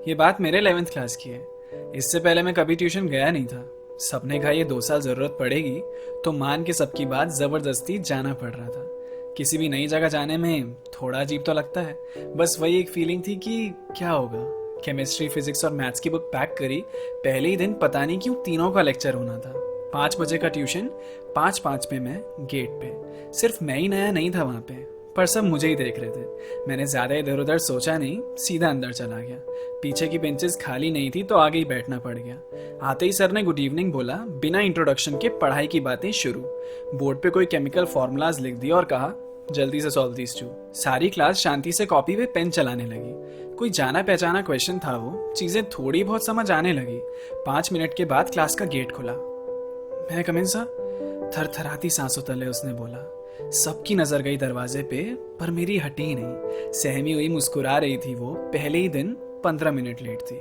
ये बात मेरे 11th क्लास की है। इससे पहले मैं कभी ट्यूशन गया नहीं था। सबने कहा ये 2 साल ज़रूरत पड़ेगी, तो मान के सबकी बात ज़बरदस्ती जाना पड़ रहा था। किसी भी नई जगह जाने में थोड़ा अजीब तो लगता है, बस वही एक फीलिंग थी कि क्या होगा। केमिस्ट्री, फिजिक्स और मैथ्स की बुक पैक करी। पहले ही दिन पता नहीं क्यों तीनों का लेक्चर होना था। 5 बजे का ट्यूशन, 5:05 पे मैं गेट पे। सिर्फ मैं ही नया नहीं था वहाँ पे, पर सब मुझे ही देख रहे थे। मैंने ज़्यादा इधर उधर सोचा नहीं, सीधा अंदर चला गया। पीछे की बेंचेस खाली नहीं थी तो आगे ही बैठना पड़ गया। आते ही सर ने गुड इवनिंग बोला, बिना इंट्रोडक्शन के पढ़ाई की बातें शुरू। बोर्ड पे कोई केमिकल फॉर्मूलाज लिख दिया और कहा, जल्दी से सॉल्व दीस टू। सारी क्लास शांति से कॉपी पे पेन चलाने लगी। कोई जाना पहचाना क्वेश्चन था वो, चीज़ें थोड़ी बहुत समझ आने लगी। 5 मिनट के बाद क्लास का गेट खुला। मैं कम इन सर? थरथराती सांसों तले उसने बोला। सबकी नजर गई दरवाजे पे, पर मेरी हटी नहीं। सहमी हुई मुस्कुरा रही थी वो। पहले ही दिन 15 मिनट लेट थी।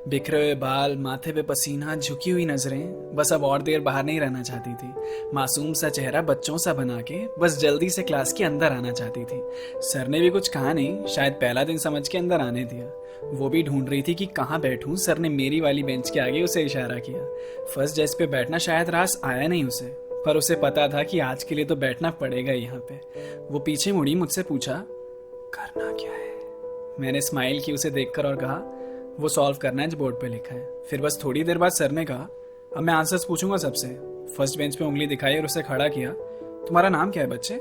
बिखरे हुए बाल, माथे पे पसीना, झुकी हुई नजरें, बस अब और देर बाहर नहीं रहना चाहती थी। मासूम सा चेहरा बच्चों सा बना के बस जल्दी से क्लास के अंदर आना चाहती थी। सर ने भी कुछ कहा नहीं, शायद पहला दिन समझ के अंदर आने दिया। वो भी ढूंढ रही थी कि कहाँ बैठूं। सर ने मेरी वाली बेंच के आगे उसे इशारा किया। फर्स्ट डेस्क पे बैठना शायद रास आया नहीं उसे, पर उसे पता था कि आज के लिए तो बैठना पड़ेगा यहाँ पे। वो पीछे मुड़ी, मुझसे पूछा, करना क्या है? मैंने स्माइल की उसे देखकर और कहा, वो सॉल्व करना है जो बोर्ड पे लिखा है। फिर बस थोड़ी देर बाद सर ने कहा, अब मैं आंसर्स पूछूंगा सबसे। फर्स्ट बेंच पे उंगली दिखाई और उसे खड़ा किया। तुम्हारा नाम क्या है बच्चे?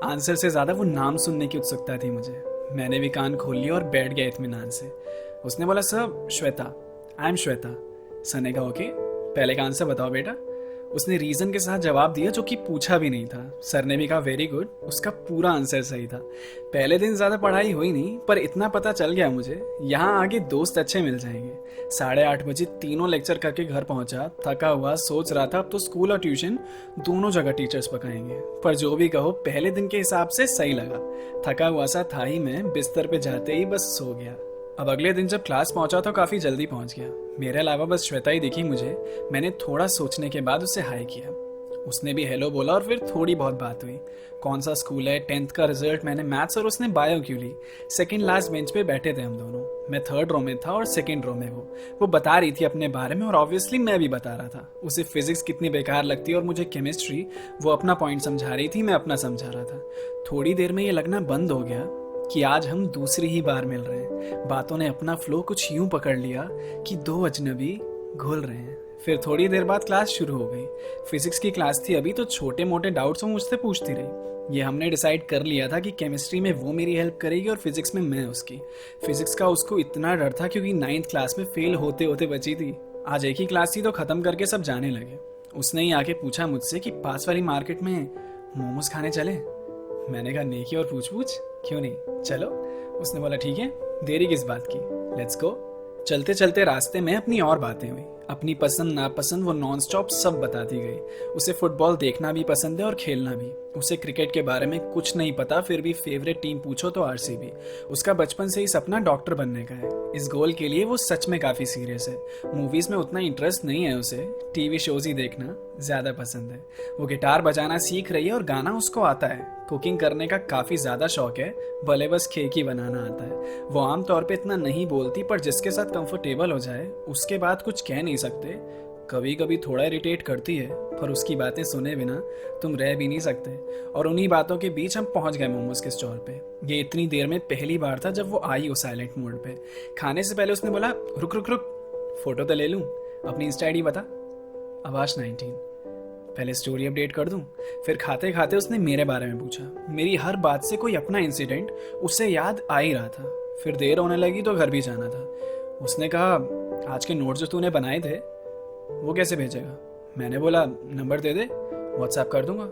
आंसर से ज्यादा वो नाम सुनने की उत्सुकता थी मुझे। मैंने भी कान खोल लिया और बैठ गया इत्मीनान से। उसने बोला, sir Shweta, I am Shweta. Sir ने कहा, ओके, पहले का आंसर बताओ बेटा। उसने रीजन के साथ जवाब दिया, जो कि पूछा भी नहीं था। सर ने भी कहा, वेरी गुड। उसका पूरा आंसर सही था। पहले दिन ज्यादा पढ़ाई हुई नहीं, पर इतना पता चल गया मुझे, यहाँ आगे दोस्त अच्छे मिल जाएंगे। 8:30 बजे तीनों लेक्चर करके घर पहुंचा। थका हुआ, सोच रहा था अब तो स्कूल और ट्यूशन दोनों जगह टीचर्स पकाएंगे। पर जो भी कहो, पहले दिन के हिसाब से सही लगा। थका हुआ सा था ही मैं, बिस्तर पे जाते ही बस सो गया। अब अगले दिन जब क्लास पहुंचा तो काफ़ी जल्दी पहुंच गया। मेरे अलावा बस श्वेता ही दिखी मुझे। मैंने थोड़ा सोचने के बाद उसे हाय किया। उसने भी हेलो बोला और फिर थोड़ी बहुत बात हुई। कौन सा स्कूल है, 10th का रिजल्ट, मैंने मैथ्स और उसने बायो क्यों ली। सेकंड लास्ट बेंच पे बैठे थे हम दोनों। मैं थर्ड रो में था और सेकंड रो में वो बता रही थी अपने बारे में और ऑब्वियसली मैं भी बता रहा था। उसे फिजिक्स कितनी बेकार लगती है और मुझे केमिस्ट्री। वो अपना पॉइंट समझा रही थी, मैं अपना समझा रहा था। थोड़ी देर में ये लगना बंद हो गया कि आज हम दूसरी ही बार मिल रहे हैं। बातों ने अपना फ्लो कुछ यूं पकड़ लिया कि दो अजनबी घुल रहे हैं। फिर थोड़ी देर बाद क्लास शुरू हो गई। फिजिक्स की क्लास थी अभी, तो छोटे मोटे डाउट्स वो मुझसे पूछती रही। ये हमने डिसाइड कर लिया था कि केमिस्ट्री में वो मेरी हेल्प करेगी और फिजिक्स में मैं उसकी। फिजिक्स का उसको इतना डर था क्योंकि 9th क्लास में फेल होते होते बची थी। आज एक ही क्लास थी तो खत्म करके सब जाने लगे। उसने ही आके पूछा मुझसे कि पास वाली मार्केट में मोमोज खाने चले। मैंने कहा, नेकी और पूछ पूछ, क्यों नहीं, चलो। उसने बोला, ठीक है, देरी किस बात की, लेट्स गो। चलते चलते रास्ते में अपनी और बातें हुई। अपनी पसंद नापसंद वो नॉन स्टॉप सब बताती गई। उसे फुटबॉल देखना भी पसंद है और खेलना भी। उसे क्रिकेट के बारे में कुछ नहीं पता, फिर भी फेवरेट टीम पूछो तो आरसीबी। उसका बचपन से ही सपना डॉक्टर बनने का है। इस गोल के लिए वो सच में काफी सीरियस है। मूवीज में उतना इंटरेस्ट नहीं है उसे, टीवी शोज ही देखना ज्यादा पसंद है। वो गिटार बजाना सीख रही है और गाना उसको आता है। कुकिंग करने का काफी ज्यादा शौक है, भले बस केक ही बनाना आता है। वो आमतौर पे इतना नहीं बोलती, पर जिसके साथ कंफर्टेबल हो जाए उसके बाद कुछ कह नहीं सकते। कभी कभी थोड़ा इरिटेट करती है, पर उसकी बातें सुने बिना तुम रह भी नहीं सकते। और उन्हीं बातों के बीच हम पहुंच गए मोमोज के स्टॉल पे। ये इतनी देर में पहली बार था जब वो आई हो साइलेंट मोड पे। खाने से पहले उसने बोला, रुक रुक रुक, फोटो तो ले लूं, अपनी इंस्टा आईडी बता। आवाज 19। पहले स्टोरी अपडेट कर दूं। फिर खाते खाते उसने मेरे बारे में पूछा। मेरी हर बात से कोई अपना इंसिडेंट उसे याद आ ही रहा था। फिर देर होने लगी तो घर भी जाना था। उसने कहा, आज के नोट जो तूने बनाए थे वो कैसे भेजेगा? मैंने बोला, नंबर दे दे, व्हाट्सएप कर दूंगा।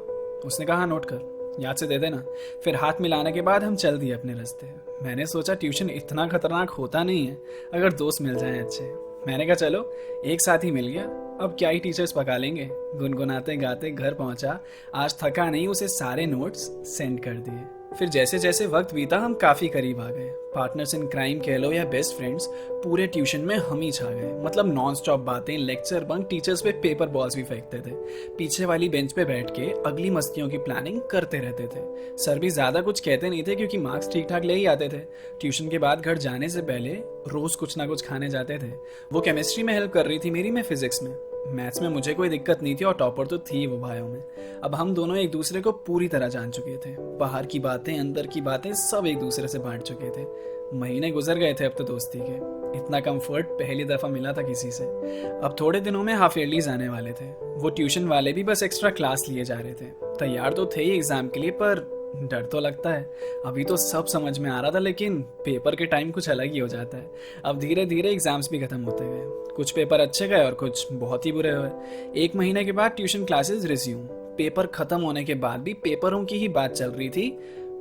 उसने कहा, हाँ नोट कर, याद से दे देना। फिर हाथ मिलाने के बाद हम चल दिए अपने रास्ते। मैंने सोचा ट्यूशन इतना खतरनाक होता नहीं है अगर दोस्त मिल जाएं अच्छे। मैंने कहा, चलो एक साथ ही मिल गया, अब क्या ही टीचर्स पका लेंगे। गुनगुनाते गाते घर पहुंचा। आज थका नहीं, उसे सारे नोट्स सेंड कर दिए। फिर जैसे जैसे वक्त बीता हम काफ़ी करीब आ गए। पार्टनर्स इन क्राइम कह लो या बेस्ट फ्रेंड्स, पूरे ट्यूशन में हम ही छा गए। मतलब नॉन स्टॉप बातें, लेक्चर बंक, टीचर्स पे पेपर बॉल्स भी फेंकते थे, पीछे वाली बेंच पे बैठ के अगली मस्तियों की प्लानिंग करते रहते थे। सर भी ज़्यादा कुछ कहते नहीं थे क्योंकि मार्क्स ठीक ठाक ले ही आते थे। ट्यूशन के बाद घर जाने से पहले रोज़ कुछ ना कुछ खाने जाते थे। वो केमिस्ट्री में हेल्प कर रही थी मेरी, मैं फिजिक्स में। मैथ्स में मुझे कोई दिक्कत नहीं थी और टॉपर तो थी वो बायो में। अब हम दोनों एक दूसरे को पूरी तरह जान चुके थे। बाहर की बातें, अंदर की बातें सब एक दूसरे से बांट चुके थे। महीने गुजर गए थे अब तो दोस्ती के। इतना कंफर्ट पहली दफ़ा मिला था किसी से। अब थोड़े दिनों में हाफ ईयरलीज आने वाले थे। वो ट्यूशन वाले भी बस एक्स्ट्रा क्लास लिए जा रहे थे। तैयार तो थे ही एग्ज़ाम के लिए, पर डर तो लगता है। अभी तो सब समझ में आ रहा था, लेकिन पेपर के टाइम कुछ अलग ही हो जाता है। अब धीरे धीरे एग्जाम्स भी खत्म होते गए। कुछ पेपर अच्छे गए और कुछ बहुत ही बुरे हुए। एक महीने के बाद ट्यूशन क्लासेस रिज्यूम। पेपर खत्म होने के बाद भी पेपरों की ही बात चल रही थी,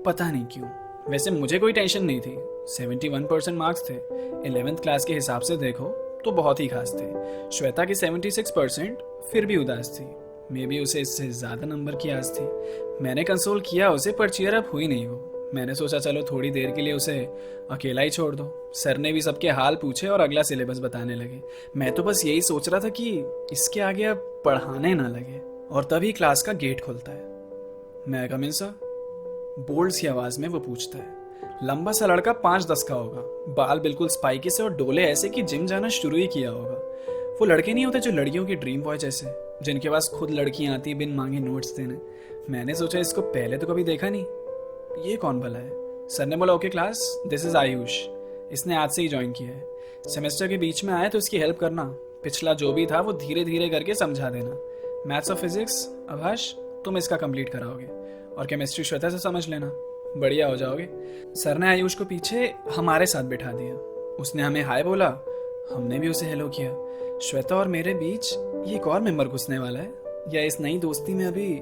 पता नहीं क्यों। वैसे मुझे कोई टेंशन नहीं थी, 71% मार्क्स थे। 11th क्लास के हिसाब से देखो तो बहुत ही खास थे। श्वेता की 76% फिर भी उदास थी। मे बी उसे इससे ज़्यादा नंबर की आस थी। मैंने कंसोल किया उसे, पर चीयर अप हुई नहीं वो। मैंने सोचा चलो थोड़ी देर के लिए उसे अकेला ही छोड़ दो। सर ने भी सबके हाल पूछे और अगला सिलेबस बताने लगे। मैं तो बस यही सोच रहा था कि इसके आगे अब पढ़ाने ना लगे। और तभी क्लास का गेट खुलता है। मैं कम इन सर, बोल्ड सी आवाज में वो पूछता है। लंबा सा लड़का 5'10" का होगा, बाल बिल्कुल स्पाइकी से और डोले ऐसे कि जिम जाना शुरू ही किया होगा। वो लड़के नहीं होते जो लड़कियों की ड्रीम बॉय जैसे, जिनके पास खुद लड़कियां आती बिन मांगे नोट्स देने। मैंने सोचा इसको पहले तो कभी देखा नहीं, ये कौन भला है। सर ने बोला okay class, this is Ayush, इसने आज से ही ज्वाइन किया है। सेमेस्टर के बीच में आया तो इसकी हेल्प करना, पिछला जो भी था वो धीरे धीरे करके समझा देना। मैथ्स और फिजिक्स आभाष तुम इसका कंप्लीट कराओगे, और केमिस्ट्री श्वेता से समझ लेना, बढ़िया हो जाओगे। सर ने आयुष को पीछे हमारे साथ बिठा दिया। उसने हमें हाय बोला, हमने भी उसे हेलो किया। श्वेता और मेरे बीच ये एक और मेंबर घुसने वाला है, या इस नई दोस्ती में अभी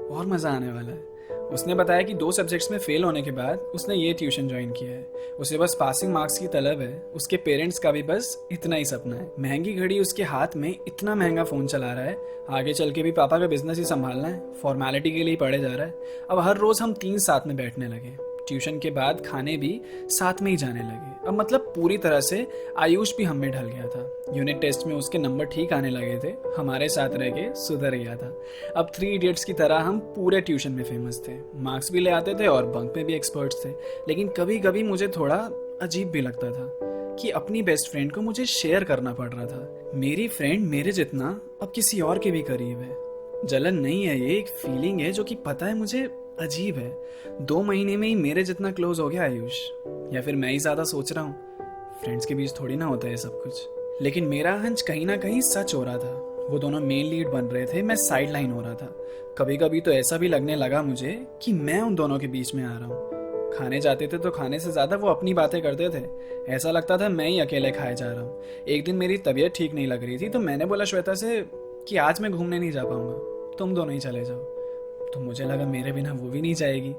और मज़ा आने वाला है। उसने बताया कि 2 सब्जेक्ट्स में फेल होने के बाद उसने ये ट्यूशन ज्वाइन किया है। उसे बस पासिंग मार्क्स की तलब है। उसके पेरेंट्स का भी बस इतना ही सपना है। महंगी घड़ी उसके हाथ में, इतना महंगा फ़ोन चला रहा है, आगे चल के भी पापा का बिजनेस ही संभालना है, फॉर्मेलिटी के लिए ही पढ़े जा रहा है। अब हर रोज़ हम 3 साथ में बैठने लगे। ट्यूशन के बाद खाने भी साथ में ही जाने लगे। अब मतलब पूरी तरह से आयुष भी हम में ढल गया था। यूनिट टेस्ट में उसके नंबर ठीक आने लगे थे, हमारे साथ रह के सुधर गया था। अब 3 इडियट्स की तरह हम पूरे ट्यूशन में फेमस थे, मार्क्स भी ले आते थे और बंक में भी एक्सपर्ट्स थे। लेकिन कभी कभी मुझे थोड़ा अजीब भी लगता था कि अपनी बेस्ट फ्रेंड को मुझे शेयर करना पड़ रहा था। मेरी फ्रेंड मेरे जितना अब किसी और के भी करीब है। जलन नहीं है, ये एक फीलिंग है जो कि पता है मुझे अजीब है। 2 महीने में ही मेरे जितना क्लोज हो गया आयुष, या फिर मैं ही ज्यादा सोच रहा हूँ। फ्रेंड्स के बीच थोड़ी ना होता है सब कुछ। लेकिन मेरा हंच कहीं ना कहीं सच हो रहा था। वो दोनों मेन लीड बन रहे थे, मैं साइड लाइन हो रहा था। कभी कभी तो ऐसा भी लगने लगा मुझे कि मैं उन दोनों के बीच में आ रहा हूँ। खाने जाते थे तो खाने से ज्यादा वो अपनी बातें करते थे। ऐसा लगता था मैं ही अकेले खाए जा रहा हूँ। एक दिन मेरी तबीयत ठीक नहीं लग रही थी, तो मैंने बोला श्वेता से कि आज मैं घूमने नहीं जा पाऊंगा, तुम दोनों ही चले जाओ। तो मुझे लगा मेरे बिना वो भी नहीं जाएगी,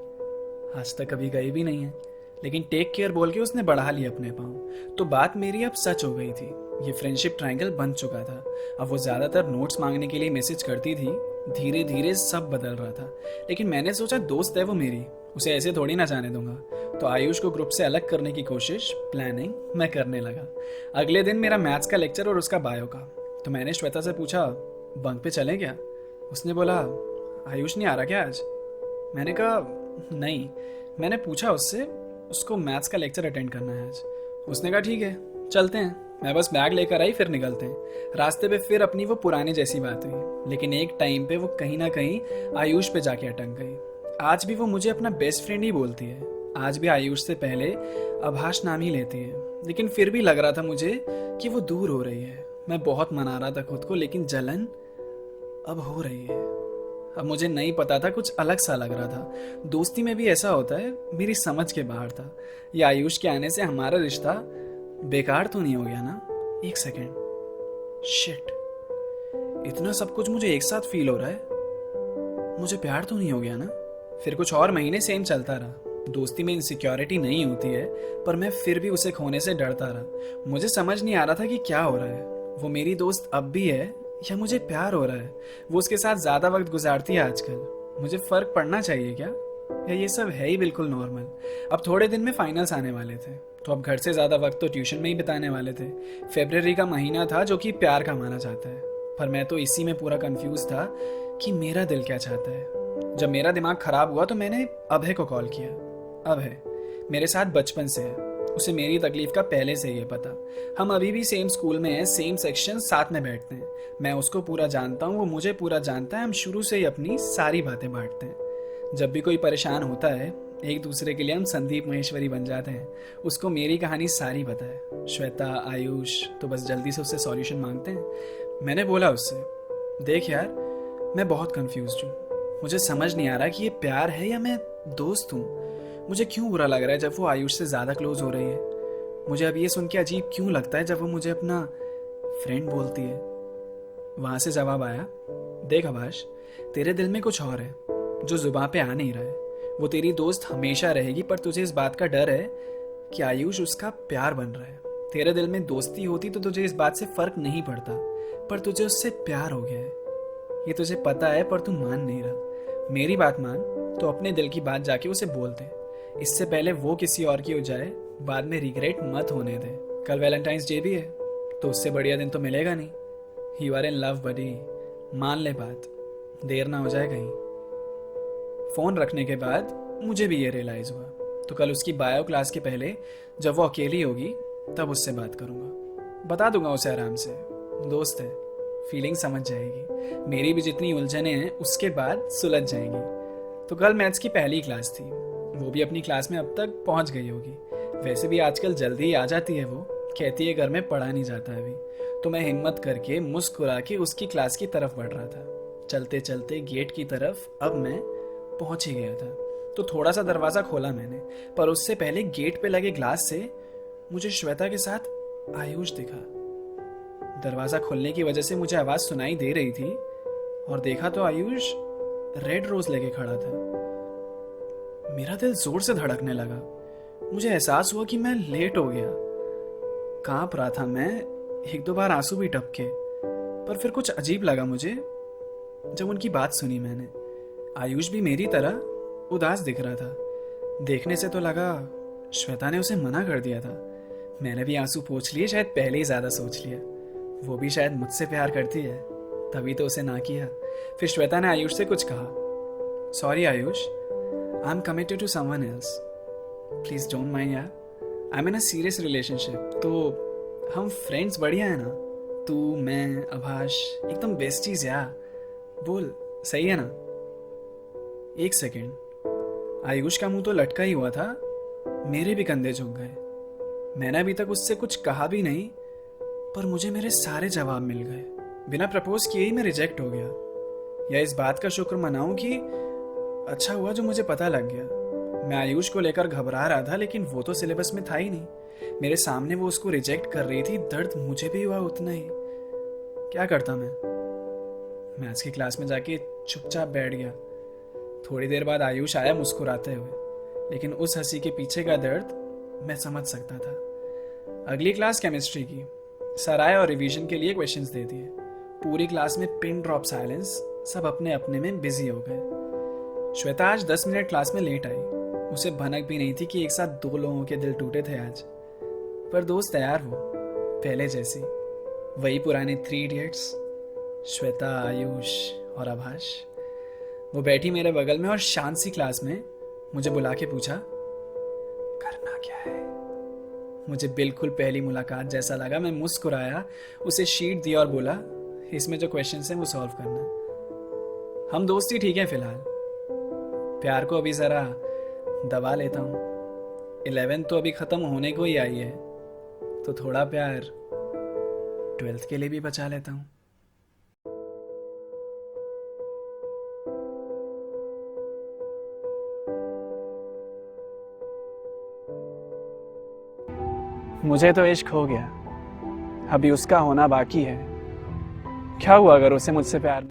आज तक कभी गई भी नहीं है। लेकिन टेक केयर बोल के उसने बढ़ा लिया अपने पाँव। तो बात मेरी अब सच हो गई थी। ये फ्रेंडशिप ट्रायंगल बन चुका था। अब वो ज़्यादातर नोट्स मांगने के लिए मैसेज करती थी। धीरे धीरे सब बदल रहा था। लेकिन मैंने सोचा दोस्त है वो मेरी, उसे ऐसे थोड़ी ना जाने दूंगा। तो आयुष को ग्रुप से अलग करने की कोशिश, प्लानिंग मैं करने लगा। अगले दिन मेरा मैथ्स का लेक्चर और उसका बायो का। तो मैंने श्वेता से पूछा बंक पे चलें क्या। उसने बोला आयुष नहीं आ रहा क्या आज। मैंने कहा नहीं। मैंने पूछा उससे, उसको मैथ्स का लेक्चर अटेंड करना है आज। उसने कहा ठीक है चलते हैं। मैं बस बैग लेकर आई, फिर निकलते हैं। रास्ते पे फिर अपनी वो पुरानी जैसी बात हुई, लेकिन एक टाइम पे वो कहीं ना कहीं आयुष पे जाके अटक गई। आज भी वो मुझे अपना बेस्ट फ्रेंड ही बोलती है। आज भी आयुष से पहले आभाष नाम ही लेती है। लेकिन फिर भी लग रहा था मुझे कि वो दूर हो रही है। मैं बहुत मना रहा था खुद को, लेकिन जलन अब हो रही है। अब मुझे नहीं पता था, कुछ अलग सा लग रहा था। दोस्ती में भी ऐसा होता है, मेरी समझ के बाहर था। या आयुष के आने से हमारा रिश्ता बेकार तो नहीं हो गया ना। एक सेकेंड, शिट, इतना सब कुछ मुझे एक साथ फील हो रहा है। मुझे प्यार तो नहीं हो गया ना। फिर कुछ और महीने सेम चलता रहा। दोस्ती में इनसिक्योरिटी नहीं होती है, पर मैं फिर भी उसे खोने से डरता रहा। मुझे समझ नहीं आ रहा था कि क्या हो रहा है। वो मेरी दोस्त अब भी है या मुझे प्यार हो रहा है। वो उसके साथ ज्यादा वक्त गुजारती है आजकल। मुझे फर्क पड़ना चाहिए क्या? या ये सब है ही बिल्कुल नॉर्मल। अब थोड़े दिन में फाइनल्स आने वाले थे, तो अब घर से ज़्यादा वक्त तो ट्यूशन में ही बिताने वाले थे। फेब्रुअरी का महीना था जो कि प्यार का माना जाता है, पर मैं तो इसी में पूरा कंफ्यूज था कि मेरा दिल क्या चाहता है। जब मेरा दिमाग खराब हुआ तो मैंने अभय को कॉल किया। अभय मेरे साथ बचपन से है, उसे मेरी तकलीफ का पहले से ही है पता। हम अभी भी सेम स्कूल में हैं, सेम सेक्शन, साथ में बैठते हैं। मैं उसको पूरा जानता हूँ, वो मुझे पूरा जानता है। हम शुरू से ही अपनी सारी बातें बांटते हैं। जब भी कोई परेशान होता है, एक दूसरे के लिए हम संदीप महेश्वरी बन जाते हैं। उसको मेरी कहानी सारी पता है, श्वेता, आयुष, तो बस जल्दी से उससे सॉल्यूशन मांगते हैं। मैंने बोला उससे, देख यार, मैं बहुत कंफ्यूज हूँ। मुझे समझ नहीं आ रहा कि ये प्यार है या मैं दोस्त हूँ। मुझे क्यों बुरा लग रहा है जब वो आयुष से ज़्यादा क्लोज हो रही है। मुझे अब ये सुन के अजीब क्यों लगता है जब वो मुझे अपना फ्रेंड बोलती है। वहाँ से जवाब आया, देख आभाष, तेरे दिल में कुछ और है जो जुबान पे आ नहीं रहा है। वो तेरी दोस्त हमेशा रहेगी, पर तुझे इस बात का डर है कि आयुष उसका प्यार बन रहा है। तेरे दिल में दोस्ती होती तो तुझे इस बात से फर्क नहीं पड़ता, पर तुझे उससे प्यार हो गया है। ये तुझे पता है, पर तू मान नहीं रहा। मेरी बात मान, तो अपने दिल की बात जाके उसे बोल दे। इससे पहले वो किसी और की हो जाए, बाद में रिग्रेट मत होने दे। कल वैलेंटाइंस डे भी है, तो उससे बढ़िया दिन तो मिलेगा नहीं। यू आर इन लव बडी, मान ले बात, देर ना हो जाए कहीं। फोन रखने के बाद मुझे भी ये रियलाइज हुआ, तो कल उसकी बायो क्लास के पहले जब वो अकेली होगी तब उससे बात करूंगा। बता दूंगा उसे आराम से, दोस्त है, फीलिंग समझ जाएगी। मेरी भी जितनी उलझने हैं उसके बाद सुलझ जाएंगी। तो कल मैथ्स की पहली क्लास थी, वो भी अपनी क्लास में अब तक पहुंच गई होगी। वैसे भी आजकल जल्दी ही आ जाती है वो, कहती है घर में पढ़ा नहीं जाता अभी। तो मैं हिम्मत करके मुस्कुरा के उसकी क्लास की तरफ बढ़ रहा था। चलते चलते गेट की तरफ अब मैं पहुंच ही गया था, तो थोड़ा सा दरवाज़ा खोला मैंने, पर उससे पहले गेट पे लगे ग्लास से मुझे श्वेता के साथ आयुष दिखा। दरवाज़ा खुलने की वजह से मुझे आवाज़ सुनाई दे रही थी, और देखा तो आयुष रेड रोज लेके खड़ा था। मेरा दिल जोर से धड़कने लगा। मुझे एहसास हुआ कि मैं लेट हो गया। कांप रहा था मैं, एक दो बार आंसू भी टपके। पर फिर कुछ अजीब लगा मुझे जब उनकी बात सुनी मैंने। आयुष भी मेरी तरह उदास दिख रहा था। देखने से तो लगा श्वेता ने उसे मना कर दिया था। मैंने भी आंसू पोंछ लिए, शायद पहले ही ज्यादा सोच लिया। वो भी शायद मुझसे प्यार करती है, तभी तो उसे ना किया। फिर श्वेता ने आयुष से कुछ कहा, sorry Ayush, I am committed to someone else, please don't mind यार, I am in a serious relationship. तो हम फ्रेंड्स बढ़िया है ना, तू, मैं, आभाष, एकदम बेस्टीज यार। बोल, सही है ना? एक सेकेंड, आयुष का मुंह तो लटका ही हुआ था, मेरे भी कंधे झुक गए। मैंने अभी तक उससे कुछ कहा भी नहीं, पर मुझे मेरे सारे जवाब मिल गए। बिना प्रपोज किए ही मैं रिजेक्ट हो गया। या इस बात का शुक्र मनाऊं कि अच्छा हुआ जो मुझे पता लग गया। मैं आयुष को लेकर घबरा रहा था, लेकिन वो तो सिलेबस में था ही नहीं। मेरे सामने वो उसको रिजेक्ट कर रही थी, दर्द मुझे भी हुआ उतना ही। क्या करता मैं आज की क्लास में जाके चुपचाप बैठ गया। थोड़ी देर बाद आयुष आया मुस्कुराते हुए, लेकिन उस हंसी के पीछे का दर्द मैं समझ सकता था। अगली क्लास केमिस्ट्री की। सर आए और रिवीजन के लिए क्वेश्चंस दे दिए। पूरी क्लास में पिन ड्रॉप साइलेंस, सब अपने अपने में बिजी हो गए। श्वेता आज 10 मिनट क्लास में लेट आई। उसे भनक भी नहीं थी कि एक साथ 2 लोगों के दिल टूटे थे आज। पर दोस्त है यार, वो पहले जैसी, वही पुराने 3 इडियट्स, श्वेता, आयुष और आभाष। वो बैठी मेरे बगल में और शांत सी क्लास में मुझे बुला के पूछा, करना क्या है? मुझे बिल्कुल पहली मुलाकात जैसा लगा। मैं मुस्कुराया, उसे शीट दिया और बोला, इसमें जो क्वेश्चंस हैं वो सॉल्व करना। हम दोस्ती ठीक है फिलहाल, प्यार को अभी जरा दबा लेता हूँ। 11 तो अभी खत्म होने को ही आई है, तो थोड़ा प्यार 12th के लिए भी बचा लेता हूँ। मुझे तो इश्क हो गया, अभी उसका होना बाकी है। क्या हुआ अगर उसे मुझसे प्यार